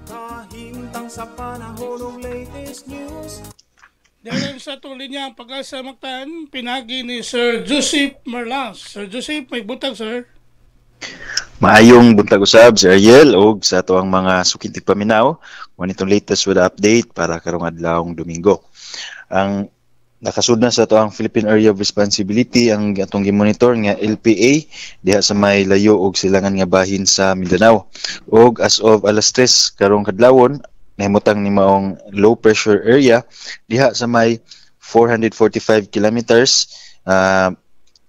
Kahintang sa panahon ng latest news. Dahil sa tuloy niya ang Pag-asa Mactan, pinagi ni Sir Joseph Marlas. Sir Joseph, may butang, sir. Maayong buntag usab si Ariel og sa ato ang mga sukintig paminaw kung itong latest with update para karong adlawng Domingo. Ang nakasud na sa ato ang Philippine Area of Responsibility ang atong gimonitor nga LPA diha sa may layo og silangan nga bahin sa Mindanao. Og as of alas 3 karong kadlawon nahimutang ni maong low pressure area diha sa may 445 kilometers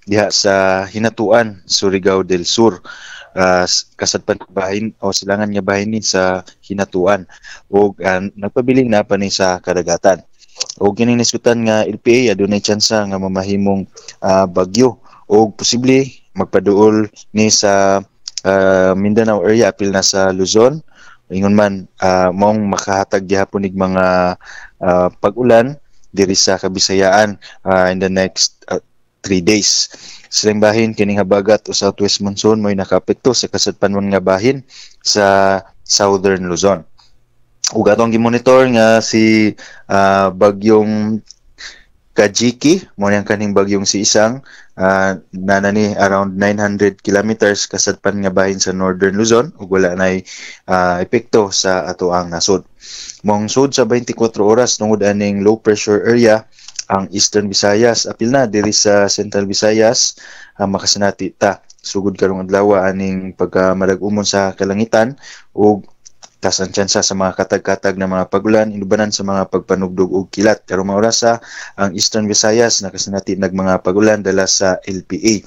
diha sa Hinatuan, Surigao del Sur. Kasadpan bahin o silangan nga bahin sa Hinatuan og nagpabiling na pa ni sa kadagatan. O kining nisgutan nga LPA adunay tsansa nga mamahimong bagyo o posible magpaduol ni sa Mindanao area apil na sa Luzon. Ingon man maong makahatag gihapon nig mga pag-ulan diri sa Kabisayaan in the next 3 days. Silang bahin kining habagat o southwest monsoon mo'y nakaapekto sa kasadpanon nga bahin sa southern Luzon. Ug atong gimonitor nga si bagyong Kajiki mo niyang kaning bagyong si isang nanani around 900 kilometers kasadpan nga bahin sa northern Luzon ug wala nay epekto sa ato ang nasod. Mong sud sa 24 oras tungod aning low pressure area ang Eastern Visayas apil na diri sa Central Visayas makasanati ta sugod karong adlaw aning pagkamadag-umon sa kalangitan ug tasan tsansa sa mga katag-katag na mga pagulan inubanan sa mga pagpanugdog og kilat karong mga oras ang Eastern Visayas nakasanati nag mga pagulan dala sa LPA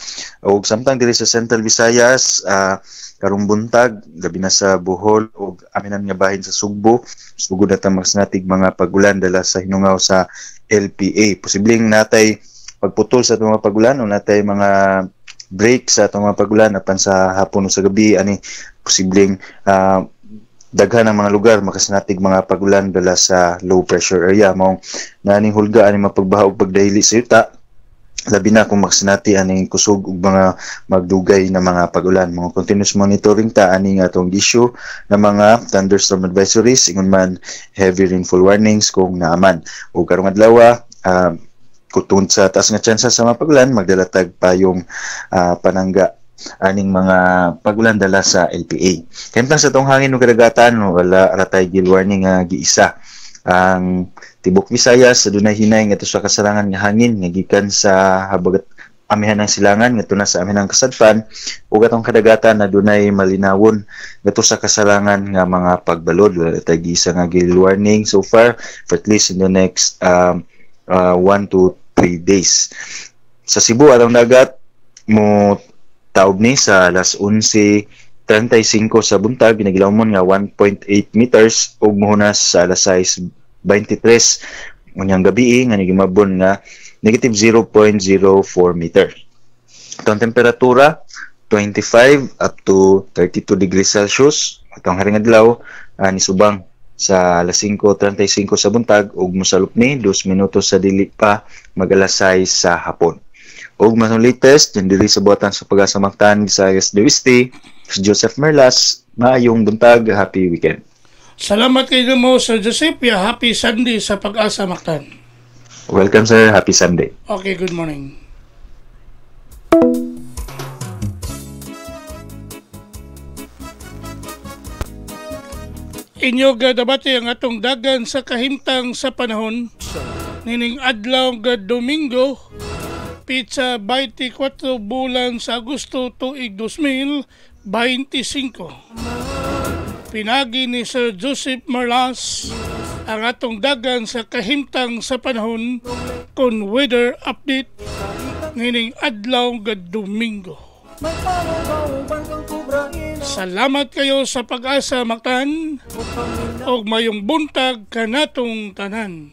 ug samtang diri sa Central Visayas karong buntag gabi na sa Bohol ug aminan nga bahin sa Sugbo sugod na ta makasanatig mga pagulan dala sa hinungaw sa LPA. Posibleng natay pagputol sa itong mga pagulan o natay mga break sa itong mga pagulan apan sa hapon o sa gabi ani posibleng daghan ang mga lugar makasanatig mga pagulan dala sa low pressure area mao naning hulga ani mapagbaha og pagdahili sa yuta labi na kung makasanati aning kusog ug mga magdugay na mga pagulan. Mga continuous monitoring ta ani nga atong issue na mga thunderstorm advisories ingon man heavy rainfall warnings kung naaman. Ug karong adlaw kutungod sa taas nga tsansa sa mga pagulan magdalatag payong panangga aning mga pagulan dala sa LPA. Kaya sa tong hangin ug kadagatan wala ratay gil warning nga giisa. Ang tibok Visayas adunay hinay nga sa kasarangan nga hangin nga gikan sa habagat amihan ng silangan ngadto na sa amihan ng kasadpan ug atong kadagatan adunay malinawon ngadto sa kasarangan nga mga pagbalod wala tay giisa nga gil warning so far for at least in the next 1 to 3 days. Sa Cebu atong dagat mo taob ni sa alas 11:35 sa buntag ginagilawmon nga 1.8 meters ug mohunas sa alas 6:23 unyang gabi nga nagimabon nga negative 0.04 meter. Atong temperatura 25 up to 32 degrees Celsius. Atong haring adlaw nisubang sa alas 5:35 sa buntag ug mosalop ni 2 minutos sa dili pa mag-alas 6 sa hapon. Og matong latest diri sa buhatan sa Pag-asa Mactan Visayas del Oeste, si Joseph Merlas. Maayong buntag, happy weekend. Salamat kayo mo, Sir Joseph. Happy Sunday sa Pag-asa Mactan. Welcome sir, happy Sunday. Okay, good morning. Inyo gadabati ang atong dagan sa kahimtang sa panahon nining adlaw nga Domingo pizza 24 bulan sa Agosto tuig 2025. Pinagi ni Sir Joseph Marlas ang atong dagan sa kahimtang sa panahon kon weather update nining adlaw nga Domingo. Salamat kayo sa Pag-asa Mactan og mayong buntag kanatong tanan.